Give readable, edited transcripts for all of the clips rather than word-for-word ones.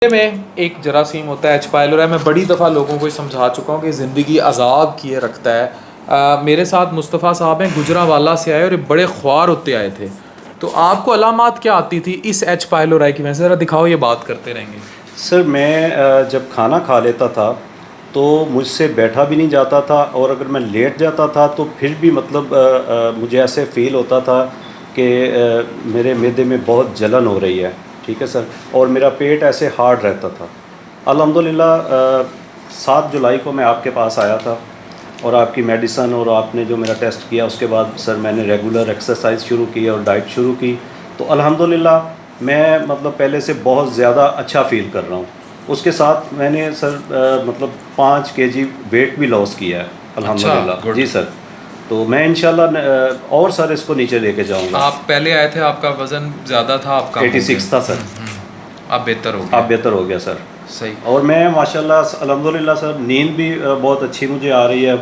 में एक जरासीम होता है एच पाइलोरी। मैं बड़ी दफ़ा लोगों को समझा चुका हूँ कि ज़िंदगी अजाब किए रखता है। मेरे साथ मुस्तफ़ा साहब हैं, गुजरांवाला से आए और ये बड़े ख्वार होते आए थे। तो आपको अलामात क्या आती थी इस एच पाइलोरी की? वैसे ज़रा दिखाओ, ये बात करते रहेंगे। सर मैं जब खाना खा लेता था तो मुझसे बैठा भी नहीं जाता था, और अगर मैं लेट जाता था तो फिर भी मतलब मुझे ऐसे फ़ील होता था कि मेरे मैदे में बहुत जलन हो रही है। ठीक है सर। और मेरा पेट ऐसे हार्ड रहता था। अल्हम्दुलिल्लाह 7 जुलाई को मैं आपके पास आया था और आपकी मेडिसन और आपने जो मेरा टेस्ट किया उसके बाद सर मैंने रेगुलर एक्सरसाइज शुरू की और डाइट शुरू की। तो अल्हम्दुलिल्लाह मैं मतलब पहले से बहुत ज़्यादा अच्छा फ़ील कर रहा हूँ। उसके साथ मैंने सर मतलब 5 केजी वेट भी लॉस किया है अच्छा, अल्हम्दुलिल्लाह। गुड। जी सर। तो मैं इंशाल्लाह और सर इसको नीचे लेके जाऊँगा। आप पहले आए थे, आपका वज़न ज़्यादा था, आप कम हो गए। 86 था सर। आप बेहतर हो अब गए। बेहतर हो गया सर। सही। और मैं माशाल्लाह अल्हम्दुलिल्लाह सर नींद भी बहुत अच्छी मुझे आ रही है।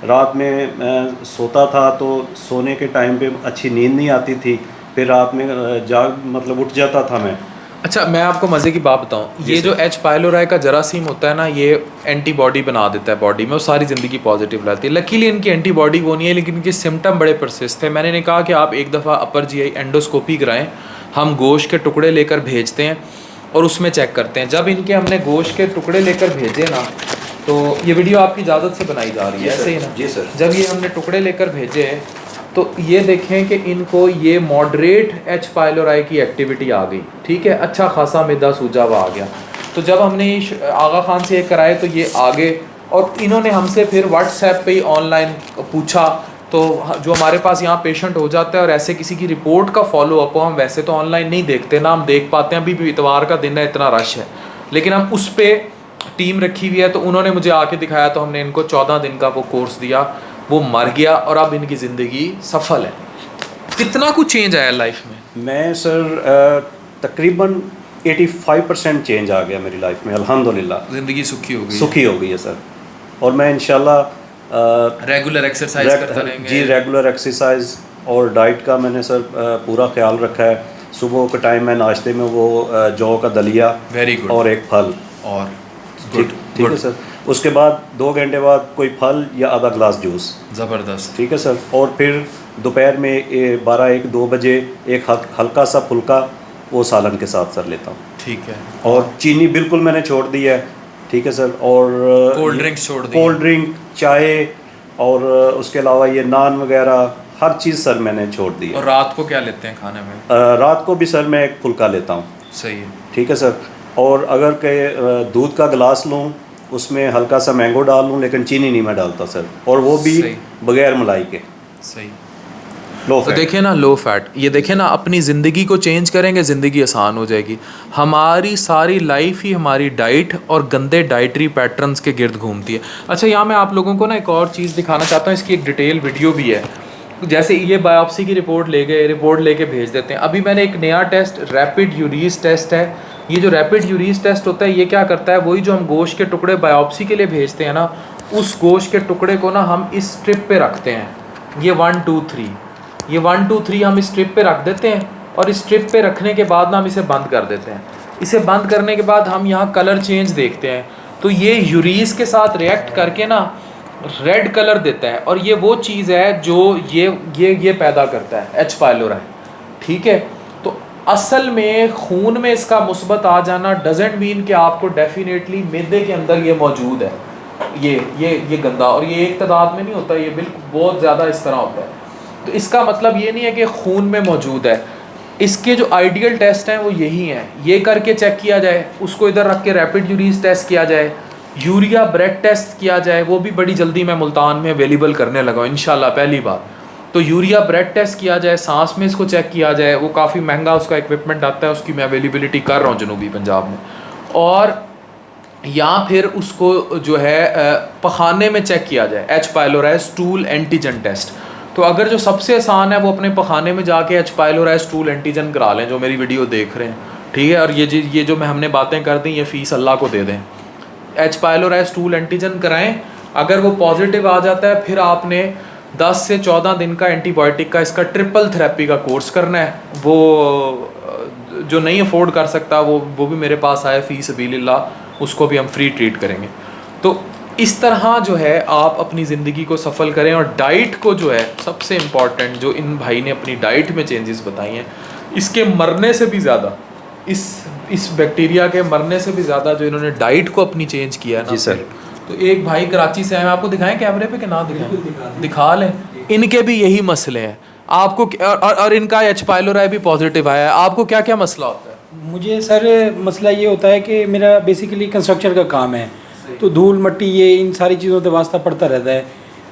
रात में मैं सोता था तो सोने के टाइम पे अच्छी नींद नहीं आती थी, फिर रात में जाग मतलब उठ जाता था मैं। अच्छा, मैं आपको मज़े की बात बताऊं, जी ये जो सर। एच पाइलोरी का जरासीम होता है ना, ये एंटीबॉडी बना देता है बॉडी में, वो सारी ज़िंदगी पॉजिटिव लाती है। लकीली इनकी एंटीबॉडी वो नहीं है, लेकिन इनके सिम्टम बड़े परसिस्ट थे। मैंने इन्हें कहा कि आप एक दफ़ा अपर जीआई एंडोस्कोपी कराएं, हम गोश्त के टुकड़े लेकर भेजते हैं और उसमें चेक करते हैं। जब इनके हमने गोश्त के टुकड़े लेकर भेजे ना, तो ये वीडियो आपकी इजाज़त से बनाई जा रही है, ऐसे ही ना? जी सर। जब ये हमने टुकड़े लेकर भेजे तो ये देखें कि इनको ये मॉडरेट एच पाइलोरी की एक्टिविटी आ गई। ठीक है, अच्छा खासा मैदा सूजा हुआ आ गया। तो जब हमने आगा खान से ये कराए तो ये आगे, और इन्होंने हमसे फिर व्हाट्सएप पे ही ऑनलाइन पूछा। तो जो हमारे पास यहाँ पेशेंट हो जाता है और ऐसे किसी की रिपोर्ट का फॉलो अप हो, हम वैसे तो ऑनलाइन नहीं देखते ना, हम देख पाते हैं। अभी भी इतवार का दिन है, इतना रश है, लेकिन हम उस पर टीम रखी हुई है। तो उन्होंने मुझे आके दिखाया, तो हमने इनको 14 दिन का वो कोर्स दिया, वो मर गया और अब इनकी ज़िंदगी सफल है। कितना कुछ चेंज आया लाइफ में। मैं सर तकरीबन 85% चेंज आ गया मेरी लाइफ में अल्हम्दुलिल्लाह। ज़िंदगी सुखी हो गई है। सुखी हो गई है सर। और मैं इंशाल्लाह रेगुलर एक्सरसाइज करते रहेंगे। जी रेगुलर एक्सरसाइज और डाइट का मैंने सर पूरा ख्याल रखा है। सुबह के टाइम मैं नाश्ते में वो जौ का दलिया वेरी गुड। और एक फल। और ठीक ठीक है सर। उसके बाद 2 घंटे बाद कोई फल या आधा ग्लास जूस। ज़बरदस्त। ठीक है सर। और फिर दोपहर में 12-1-2 बजे एक हल्का सा फुल्का वो सालन के साथ सर लेता हूँ। ठीक है। और चीनी बिल्कुल मैंने छोड़ दी है। ठीक है सर। और कोल्ड ड्रिंक्स छोड़ दी। कोल्ड ड्रिंक, चाय और उसके अलावा ये नान वगैरह हर चीज़ सर मैंने छोड़ दी है। और रात को क्या लेते हैं खाने में? रात को भी सर मैं एक फुल्का लेता हूँ। सही है। ठीक है सर। और अगर के दूध का गिलास लूँ उसमें हल्का सा मैंगो डाल लूँ, लेकिन चीनी नहीं मैं डालता सर, और वो भी सही। बगैर मलाई के। सही। लो तो फैट। देखिए ना, लो फैट। ये देखिए ना, अपनी ज़िंदगी को चेंज करेंगे, ज़िंदगी आसान हो जाएगी। हमारी सारी लाइफ ही हमारी डाइट और गंदे डाइटरी पैटर्न्स के गिर्द घूमती है। अच्छा, यहाँ मैं आप लोगों को ना एक और चीज़ दिखाना चाहता हूँ, इसकी एक डिटेल वीडियो भी है। जैसे ये बायोप्सी की रिपोर्ट ले गए, रिपोर्ट लेके भेज देते हैं। अभी मैंने एक नया टेस्ट, रैपिड यूरीज टेस्ट है। ये जो रैपिड यूरीज टेस्ट होता है, ये क्या करता है, वही जो हम गोश्त के टुकड़े बायोप्सी के लिए भेजते हैं ना, उस गोश्त के टुकड़े को ना हम इस स्ट्रिप पे रखते हैं। ये 1 2 3, ये 1 2 3 हम इस स्ट्रिप पे रख देते हैं, और इस स्ट्रिप पे रखने के बाद ना हम इसे बंद कर देते हैं। इसे बंद करने के बाद हम यहाँ कलर चेंज देखते हैं। तो ये यूरीज के साथ रिएक्ट करके ना रेड कलर देता है, और ये वो चीज़ है जो ये पैदा करता है एच पाइलोरी। ठीक है। तो असल में खून में इसका मुस्बत आ जाना डजेंट मीन कि आपको डेफिनेटली मैदे के अंदर ये मौजूद है। ये गंदा, और ये एक तादाद में नहीं होता, ये बिल्कुल बहुत ज़्यादा इस तरह होता है। तो इसका मतलब ये नहीं है कि खून में मौजूद है। इसके जो आइडियल टेस्ट हैं वो यही हैं, ये करके चेक किया जाए, उसको इधर रख के रैपिड यूरीज टेस्ट किया जाए, यूरिया ब्रेड टेस्ट किया जाए, वो भी बड़ी जल्दी मैं मुल्तान में अवेलेबल करने लगा हूँ इंशाल्लाह, पहली बार। तो यूरिया ब्रेड टेस्ट किया जाए, सांस में इसको चेक किया जाए, वो काफ़ी महंगा उसका इक्विपमेंट आता है, उसकी मैं अवेलेबिलिटी कर रहा हूँ जनूबी पंजाब में। और या फिर उसको जो है पखाने में चेक किया जाए, H pylori stool antigen test. तो अगर जो सबसे आसान है वो अपने पखाने में जाके एच पाइलोरी स्टूल एंटीजन करा लें, जो मेरी वीडियो देख रहे हैं। ठीक है। और ये जो मैं हमने बातें कर दी, ये फ़ीस अल्लाह को दे दें। एच पाइलोरी स्टूल एंटीजन कराएं, अगर वो पॉजिटिव आ जाता है, फिर आपने 10 से 14 दिन का एंटीबायोटिक का इसका ट्रिपल थेरेपी का कोर्स करना है। वो जो नहीं अफोर्ड कर सकता वो भी मेरे पास आए फ़ी सबीलिल्लाह, उसको भी हम फ्री ट्रीट करेंगे। तो इस तरह जो है आप अपनी ज़िंदगी को सफल करें। और डाइट को जो है सबसे इम्पॉर्टेंट, जो इन भाई ने अपनी डाइट में चेंजेस बताई हैं, इसके मरने से भी ज़्यादा, इस बैक्टीरिया के मरने से भी ज़्यादा जो इन्होंने डाइट को अपनी चेंज किया है ना। जी सर। तो एक भाई कराची से आए, आपको दिखाएं कैमरे पे कि ना दिखाएं? दिखा लें। इनके भी यही मसले हैं आपको, और इनका एच पाइलोराई भी पॉजिटिव आया है। आपको क्या क्या मसला होता है? मुझे सर मसला ये होता है कि मेरा बेसिकली कंस्ट्रक्शन का काम है, तो धूल मट्टी ये इन सारी चीज़ों से वास्ता पड़ता रहता है।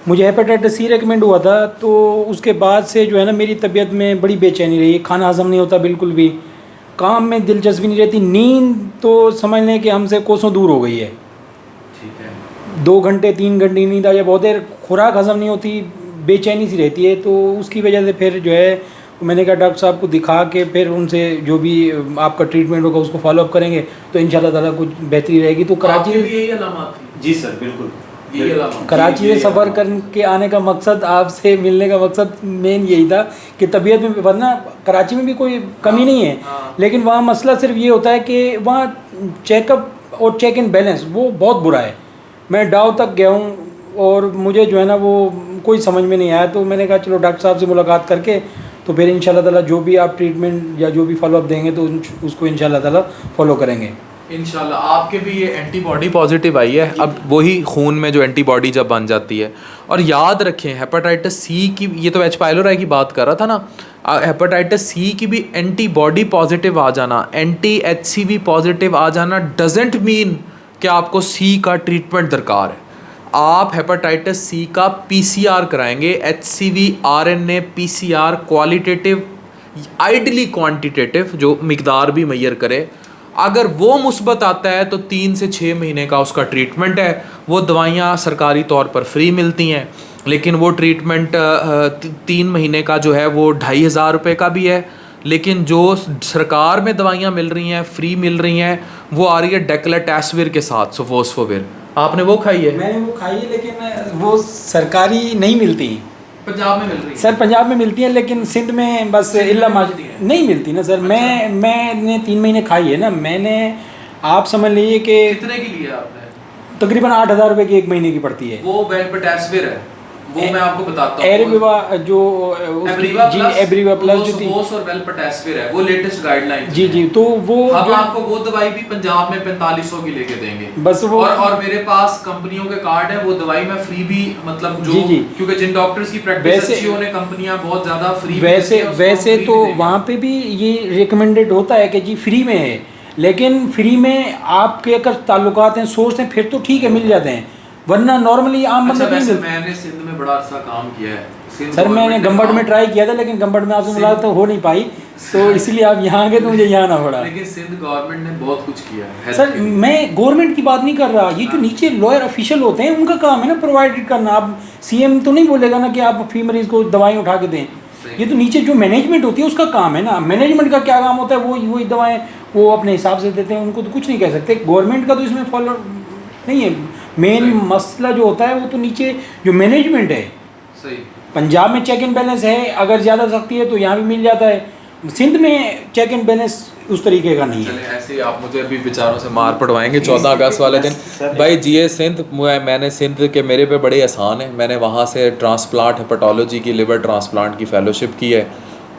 मुझे हेपेटाइटिस सी रेकमेंड हुआ था, तो उसके बाद से जो है ना मेरी तबीयत में बड़ी बेचैनी रही, खाना हजम नहीं होता बिल्कुल भी, काम में दिलचस्पी नहीं रहती, नींद तो समझ लें कि हमसे कोसों दूर हो गई है। ठीक है। 2 घंटे 3 घंटे नींद आ जाए, बहुत देर खुराक हजम नहीं होती, बेचैनी सी रहती है। तो उसकी वजह से फिर जो है मैंने कहा डॉक्टर साहब को दिखा के फिर उनसे जो भी आपका ट्रीटमेंट होगा उसको फॉलोअप करेंगे तो इंशाल्लाह ताला कुछ बेहतरी रहेगी। तो कराची आपके भी यही अलामत थी? जी सर, बिल्कुल यही अलामत। कराची से सफ़र करके आने का मकसद, आपसे मिलने का मकसद मेन यही था कि तबीयत में, वरना कराची में भी कोई कमी नहीं है, लेकिन वहाँ मसला सिर्फ ये होता है कि वहाँ चेकअप और चेक इन बैलेंस वो बहुत बुरा है। मैं डाव तक गया हूँ और मुझे जो है ना वो कोई समझ में नहीं आया। तो मैंने कहा चलो डॉक्टर साहब से मुलाकात करके तो फिर इंशाल्लाह ताला जो भी आप ट्रीटमेंट या जो भी फॉलोअप देंगे तो उसको इंशाल्लाह ताला फॉलो करेंगे इंशाल्लाह। आपके भी ये एंटीबॉडी पॉजिटिव आई है, अब वही खून में जो एंटीबॉडी जब बन जाती है। और याद रखें हेपेटाइटिस सी की, ये तो एच पाइलोराई की बात कर रहा था ना, हेपेटाइटिस सी की भी एंटीबॉडी पॉजिटिव आ जाना, एंटी HCV पॉजिटिव आ जाना डजेंट मीन कि आपको सी का ट्रीटमेंट दरकार है। आप हेपेटाइटिस सी का PCR कराएंगे, HCV RNA PCR qualitative, ideally quantitative, जो मिकदार भी मैयर करे। अगर वो मुस्बत आता है तो 3 से 6 महीने का उसका ट्रीटमेंट है। वो दवाइयाँ सरकारी तौर पर फ्री मिलती हैं, लेकिन वो ट्रीटमेंट 3 महीने का जो है वो 2500 रुपये का भी है। लेकिन जो सरकार में दवाइयाँ मिल रही हैं, फ्री मिल रही हैं, वो आ रही है डेक्लाटैसविर के साथ, सोफोस्फोविर। आपने वो खाई है? मैंने वो खाई है, लेकिन वो सरकारी नहीं मिलती। पंजाब में मिल रही है? सर पंजाब में मिलती है, लेकिन सिंध में बस इल्ला नहीं मिलती ना सर। मैंने 3 महीने खाई है ना। मैंने, आप समझ लीजिए कि कितने की लिया आपने? तकरीबन 8000 रुपये की 1 महीने की पड़ती है। वो वेलपटासविर है, वो मैं आपको बताता हूँ। एब्रीवा जो जी, एब्रीवा प्लस जो थी, और वेलपटासविर है, वो लेटेस्ट गाइडलाइन जी जी। तो वो हम आपको वो दवाई भी पंजाब में 4500 की लेके देंगे बस वो। और मेरे पास कंपनियों के कार्ड है, वो दवाई मैं फ्री भी, मतलब जो जी। क्योंकि जिन डॉक्टर्स की प्रैक्टिस अच्छी होने कंपनियां बहुत ज्यादा फ्री वैसे तो वहाँ पे भी ये रिकमेंडेड होता है कि जी फ्री में है, लेकिन फ्री में आपके अगर ताल्लुकात हैं, सोर्स हैं, फिर तो ठीक है मिल जाते हैं, वरना नॉर्मली आम बंदा नहीं मिलता। मैंने सिंध में बड़ा अर्सा काम किया है सर। मैंने गंबट में ट्राई किया था, लेकिन गंबट में आपसे मुलाकात तो हो नहीं पाई, तो इसलिए आप यहाँ आ गए तो मुझे यहाँ आना पड़ा। लेकिन सिंध गवर्नमेंट ने बहुत कुछ किया है सर। मैं गवर्नमेंट की बात नहीं कर रहा, ये जो नीचे लॉयर ऑफिशियल होते हैं उनका काम है ना प्रोवाइडेड करना। आप CM तो नहीं बोलेगा ना कि आप फी मरीज को दवाएं उठा के दें। ये तो नीचे जो मैनेजमेंट होती है उसका काम है ना। मैनेजमेंट का क्या काम होता है, वही दवाएं वो अपने हिसाब से देते हैं, उनको तो कुछ नहीं कह सकते। गवर्नमेंट का तो इसमें फॉलो नहीं है। मेन मसला जो होता है वो तो नीचे जो मैनेजमेंट है। सही। पंजाब में चेक इन बैलेंस है, अगर ज़्यादा सख्ती है तो यहाँ भी मिल जाता है। सिंध में चेक इन बैलेंस उस तरीके का नहीं है। चले ऐसे ही आप मुझे अभी विचारों से मार पड़वाएंगे 14 अगस्त वाले दिन। भाई जिए सिंध, मैंने सिंध के, मेरे पे बड़े आसान है। मैंने वहाँ से ट्रांसप्लांट हेपेटोलॉजी की, लिवर ट्रांसप्लांट की फ़ेलोशिप की है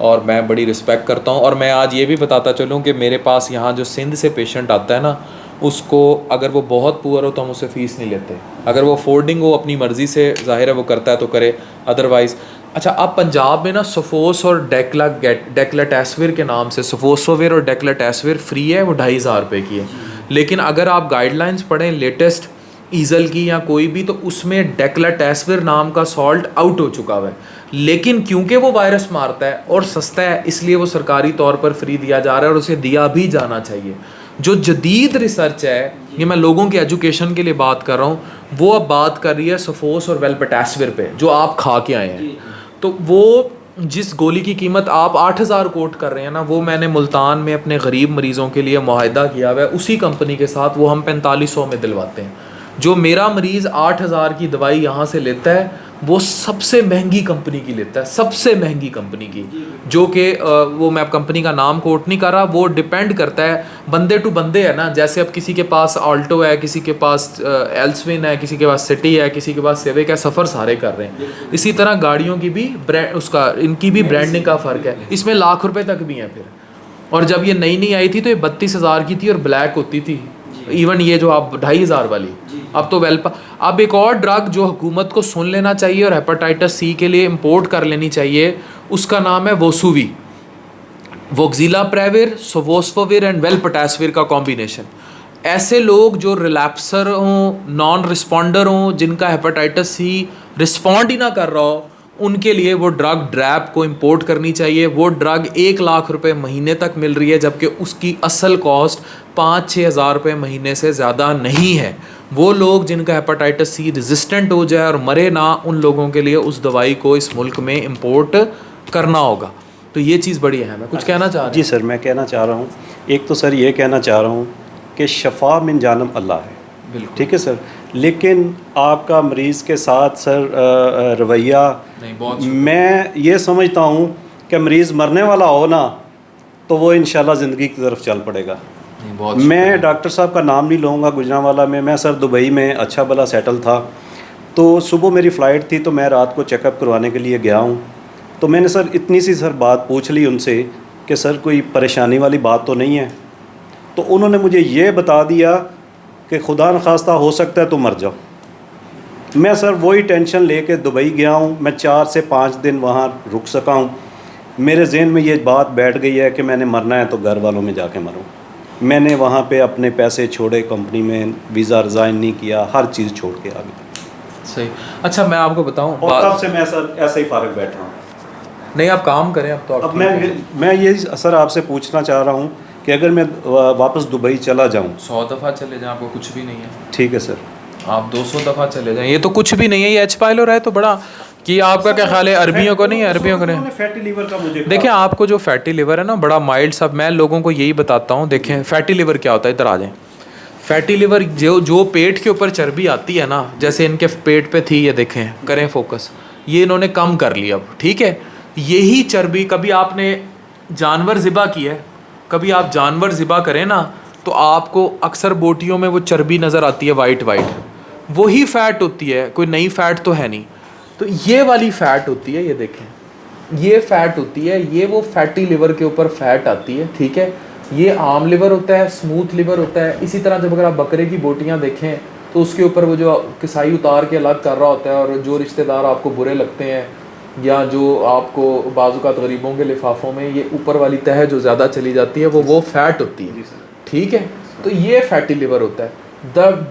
और मैं बड़ी रिस्पेक्ट करता हूँ। और मैं आज ये भी बताता चलूँ कि मेरे पास यहाँ जो सिंध से पेशेंट आता है ना, उसको अगर वो बहुत पुअर हो तो हम उससे फ़ीस नहीं लेते। अगर वो अफोर्डिंग हो, अपनी मर्ज़ी से, ज़ाहिर है वो करता है तो करे, अदरवाइज़। अच्छा, आप पंजाब में ना सफोस और डेक्लाटैसविर के नाम से, सफोसोविर और डेक्लाटैसविर फ्री है, वो 2500 रुपये की है। लेकिन अगर आप गाइडलाइंस पढ़ें लेटेस्ट ईज़ल की या कोई भी, तो उसमें डेक्लाटैसविर नाम का सॉल्ट आउट हो चुका हुआ है। लेकिन क्योंकि वो वायरस मारता है और सस्ता है, इसलिए वो सरकारी तौर पर फ्री दिया जा रहा है और उसे दिया भी जाना चाहिए। जो जदीद रिसर्च है, ये मैं लोगों के एजुकेशन के लिए बात कर रहा हूँ, वो अब बात कर रही है सफोस और वेलपटासविर पे, जो आप खा के आए हैं। तो वो जिस गोली की कीमत आप 8000 कोट कर रहे हैं ना, वो मैंने मुल्तान में अपने गरीब मरीज़ों के लिए मुआहदा किया हुआ है उसी कंपनी के साथ, वो हम 4500 में दिलवाते हैं। जो मेरा मरीज़ 8000 की दवाई यहाँ से लेता है, वो सबसे महंगी कंपनी की लेता है, सबसे महंगी कंपनी की, जो कि वो मैं अब कंपनी का नाम कोट नहीं कर रहा, वो डिपेंड करता है बंदे टू बंदे है ना। जैसे अब किसी के पास ऑल्टो है, किसी के पास एल्सविन है, किसी के पास सिटी है, किसी के पास सिविक है, सफ़र सारे कर रहे हैं। इसी तरह गाड़ियों की भी ब्रांड उसका इनकी भी ब्रांडिंग का फ़र्क है, इसमें लाख रुपए तक भी हैं फिर। और जब ये नई नई आई थी तो ये 32,000 की थी और ब्लैक होती थी, इवन ये जो आप 2,500 वाली, अब तो अब एक और ड्रग जो हुकूमत को सुन लेना चाहिए और हेपेटाइटिस सी के लिए इंपोर्ट कर लेनी चाहिए, उसका नाम है वोसुवी, वोक्सिलाप्रेविर, सोवोस्फोविर एंड वेलपटासविर का कॉम्बिनेशन। ऐसे लोग जो रिलैप्सर हों, नॉन रिस्पॉन्डर हों, जिनका हेपेटाइटिस सी रिस्पॉन्ड ही ना कर रहा हो, उनके लिए वो ड्रग ड्रैप को इंपोर्ट करनी चाहिए। वो ड्रग 1 लाख रुपए महीने तक मिल रही है, जबकि उसकी असल कॉस्ट 5-6 हज़ार रुपये महीने से ज़्यादा नहीं है। वो लोग जिनका हेपेटाइटिस सी रेजिस्टेंट हो जाए और मरे ना, उन लोगों के लिए उस दवाई को इस मुल्क में इंपोर्ट करना होगा। तो ये चीज़ बड़ी अहम है। कुछ कहना चाह रहे हैं? जी सर, मैं कहना चाह रहा हूँ, एक तो सर ये कहना चाह रहा हूँ कि शफा मिन जानब अल्लाह है, बिल्कुल ठीक है सर, लेकिन आपका मरीज़ के साथ सर रवैया, नहीं, बहुत मैं ये समझता हूँ कि मरीज़ मरने वाला हो ना तो वो इंशाल्लाह ज़िंदगी की तरफ चल पड़ेगा। नहीं, बहुत मैं डॉक्टर साहब का नाम नहीं लूँगा, गुजरांवाला में मैं सर दुबई में अच्छा भला सेटल था, तो सुबह मेरी फ़्लाइट थी, तो मैं रात को चेकअप करवाने के लिए गया हूँ। तो मैंने सर इतनी सी सर बात पूछ ली उनसे कि सर कोई परेशानी वाली बात तो नहीं है। तो उन्होंने मुझे ये बता दिया कि खुदा न खास्ता हो सकता है तो मर जाओ। मैं सर वही टेंशन लेके दुबई गया हूँ। मैं 4 से 5 दिन वहाँ रुक सका हूँ। मेरे जहन में ये बात बैठ गई है कि मैंने मरना है तो घर वालों में जाके मरूँ। मैंने वहाँ पे अपने पैसे छोड़े, कंपनी में वीज़ा रिज़ाइन नहीं किया, हर चीज़ छोड़ के आ गया। सही। अच्छा मैं आपको बताऊँ, और तब से मैं सर ऐसे ही फारग बैठा हूँ। नहीं आप काम करें अब तो। अब मैं ये सर आपसे पूछना चाह रहा हूँ कि अगर मैं वापस दुबई चला जाऊँ, 100 दफ़ा चले जाएं, आपको कुछ भी नहीं है। ठीक है सर, आप 200 दफ़ा चले जाएं, ये तो कुछ भी नहीं है। ये एच पाइलोर है तो बड़ा कि आपका क्या ख्याल है? अरबियों को नहीं, अरबियों को नहीं। फैटी लीवर का मुझे देखें, आपको जो फैटी लिवर है ना, बड़ा माइल्ड सा, मैं लोगों को यही बताता हूँ। देखें फैटी लिवर क्या होता है, इधर आ जाएं। फैटी लिवर जो पेट के ऊपर चर्बी आती है ना, जैसे इनके पेट पे थी, ये देखें, करें फोकस, ये इन्होंने कम कर लिया अब, ठीक है। यही चर्बी, कभी आपने जानवर ज़िबा किया है, कभी आप जानवर ज़िबा करें ना तो आपको अक्सर बोटियों में वो चर्बी नज़र आती है, वाइट वाइट, वही फ़ैट होती है, कोई नई फ़ैट तो है नहीं। तो ये वाली फ़ैट होती है, ये देखें, ये फ़ैट होती है, ये वो फैटी लिवर के ऊपर फ़ैट आती है, ठीक है। ये आम लिवर होता है, स्मूथ लिवर होता है। इसी तरह जब अगर आप बकरे की बोटियाँ देखें तो उसके ऊपर वो जो किसाई उतार के अलग कर रहा होता है, और जो रिश्तेदार आपको बुरे लगते हैं या जो आपको बाज़-औक़ात गरीबों के लिफाफों में ये ऊपर वाली तह जो ज़्यादा चली जाती है, वो फ़ैट होती है, ठीक है। तो ये फैटी लिवर होता है।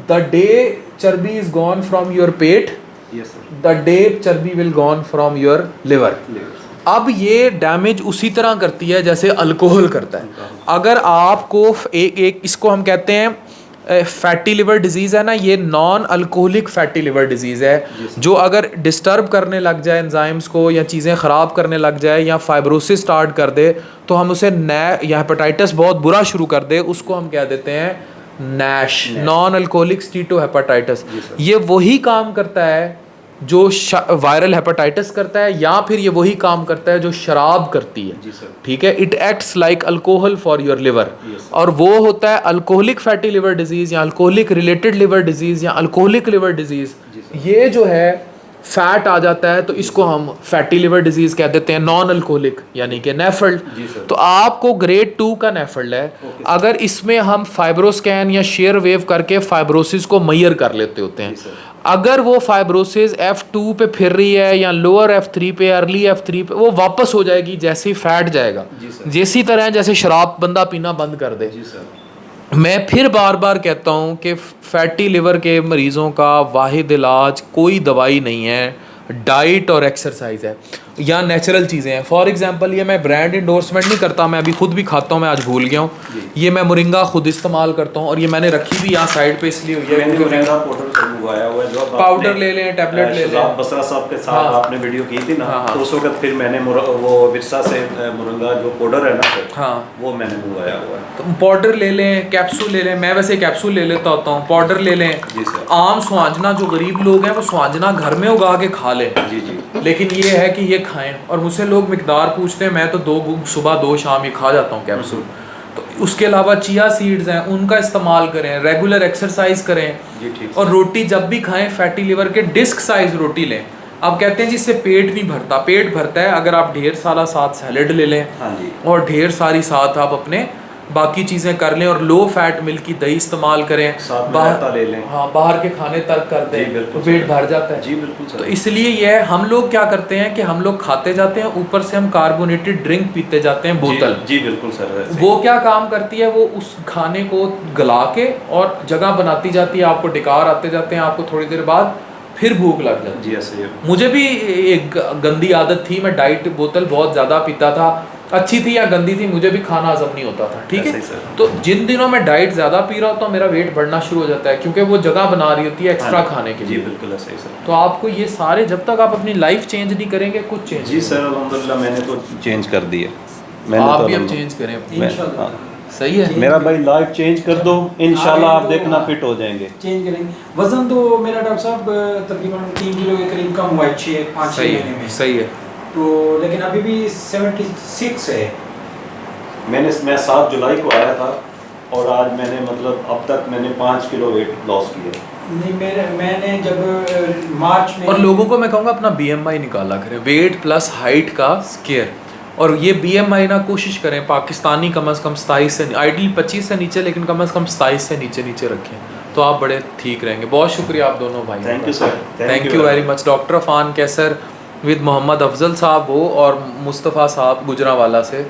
The day charbi is gone from your pet, the day charbi will gone from your liver. अब ये डैमेज उसी तरह करती है जैसे अल्कोहल करता है। अगर आपको एक इसको हम कहते हैं फैटी लिवर डिजीज़ है ना, ये non alcoholic fatty liver disease है, जो अगर डिस्टर्ब करने लग जाए एंजाइम्स को, या चीज़ें ख़राब करने लग जाए, या फाइब्रोसिस स्टार्ट कर दे, तो हम उसे या हेपेटाइटिस बहुत बुरा शुरू कर दे, उसको हम कह देते हैं नैश, नॉन अल्कोहलिक स्टीटोहेपेटाइटिस। ये वही काम करता है जो वायरल हेपेटाइटिस करता है, या फिर ये वही काम करता है जो शराब करती है, ठीक है। It acts like alcohol for your liver, और वो होता है अल्कोहलिक फैटी लिवर डिजीज़ या अल्कोहलिक रिलेटेड लिवर डिजीज़ या अल्कोहलिक लिवर डिजीज़। ये जो है फैट आ जाता है तो इसको हम फैटी लिवर डिजीज़ कह देते हैं, नॉन अल्कोहलिक यानी कि नेफल्ड। तो आपको ग्रेड 2 का नेफल्ड है। अगर इसमें हम फाइब्रोस्कैन या शेयर वेव करके फाइब्रोसिस को मैयर कर लेते होते हैं, अगर वो फाइब्रोसिस F2 पे फिर रही है या लोअर F3 पे, अर्ली F3 पे, वो वापस हो जाएगी जैसे ही फैट जाएगा। जैसी तरह जैसे शराब बंदा पीना बंद कर दे। मैं फिर बार बार कहता हूँ कि फैटी लिवर के मरीज़ों का वाहिद इलाज कोई दवाई नहीं है, डाइट और एक्सरसाइज है। या नेचुरल चीज़ें हैं। फॉर एग्जांपल ये मैं ब्रांड इंडोर्समेंट नहीं करता, मैं अभी खुद भी खाता हूँ, मैं आज भूल गया हूँ। ये मैं मोरिंगा खुद इस्तेमाल करता हूँ और ये मैंने रखी भी यहाँ साइड पे इसलिए हुई है मैंने क्योंकि मोरिंगा पाउडर से मंगवाया हुआ है, जो अब पाउडर आपने, ले लें, टैबलेट ले लें। शहजाद बसरा साहब के साथ हाँ। आपने वीडियो की थी ना, हाँ, हाँ। तो उस वक्त फिर मैंने वो विरसा से मोरिंगा जो पाउडर है ना सर, हाँ, वो मैंने मंगवाया हुआ है। तो पाउडर ले लें, कैप्सूल ले लें। मैं वैसे कैप्सूल ले लेता होता हूँ, पाउडर ले लें। जी सर। आम स्वांजना जो गरीब लोग हैं वो स्वांजना घर में उगा के खा लें, जी जी लेकिन ये है कि ये खाएं। और मुझसे लोग मिकदार पूछते हैं, मैं तो 2 सुबह 2 शाम ये खा जाता हूँ कैप्सूल। तो उसके अलावा चिया सीड्स हैं, उनका इस्तेमाल करें, रेगुलर एक्सरसाइज करें जी ठीक। और रोटी जब भी खाएं फैटी लिवर के डिस्क साइज रोटी लें। आप कहते हैं जिससे पेट नहीं भरता, पेट भरता है अगर आप ढेर सारा साथ सैलेड ले लें हाँ जी। और ढेर सारी साथ आप अपने बाकी चीज़ें कर लें और लो फैट मिल्क की दही इस्तेमाल करें, साथ में रायता ले लें। हाँ, बाहर के खाने तर्क कर जी दें बिल्कुल तो पेट सर। भर जाता है। जी बिल्कुल तो सर। इसलिए ये है, हम लोग क्या करते हैं कि हम लोग खाते जाते हैं, ऊपर से हम कार्बोनेटेड ड्रिंक पीते जाते हैं बोतल। जी बिल्कुल सर। वैसे वो क्या काम करती है, वो उस खाने को गला के और जगह बनाती जाती है, आपको डिकार आते जाते हैं, आपको थोड़ी देर बाद फिर भूख लग जाती है। जी ऐसे ही है। मुझे भी एक गंदी आदत थी, मैं डाइट बोतल बहुत ज़्यादा पीता था, अच्छी थी या गंदी थी मुझे भी खाना हजम नहीं होता था, ठीक ऐसे है। ही सर। तो जिन दिनों में डाइट ज़्यादा पी रहा होता हूँ मेरा वेट बढ़ना शुरू हो जाता है, क्योंकि वो जगह बना रही होती है एक्स्ट्रा हाँ, खाने के जी लिए। बिल्कुल ऐसे ही सर। तो आपको ये सारे, जब तक आप अपनी लाइफ चेंज नहीं करेंगे कुछ चेंज जी सर अल्हम्दुलिल्लाह मैंने तो चेंज कर दी है। मैंने आप तो भी अब अल्हम्दुलिल्लाह- चेंज करें अपनी। मैं- इंशाल्लाह। हाँ। सही है। मेरा भाई लाइफ चेंज कर दो, इंशाल्लाह आप तो देखना हाँ। फिट हो जाएंगे। चेंज करेंगे। वजन तो मेरा डॉक्टर साहब तकरीबन 3 किलो के करीब कम हुआ है 5-6 सही महीने में। है, सही है। तो लेकिन अभी भी 76 है। मैं 7 जुलाई को आया था और आज मैंने मतलब अब तक मैंने 5 किलो वेट लॉस किया। नहीं मैंने जब मार्च में, और लोगों को मैं कहूँगा अपना BMI निकाला करें, वेट प्लस हाइट का स्केयर। और ये BMI ना कोशिश करें पाकिस्तानी कम से कम 27 से, आइडियली 25 से नीचे, लेकिन कम से कम 27 से नीचे रखें तो आप बड़े ठीक रहेंगे। बहुत शुक्रिया आप दोनों भाई। Thank you sir. Thank you very much. Doctor Afan Qaiser with Mohammad Afzal sahab वो और मुस्तफ़ा साहब गुजरावाला से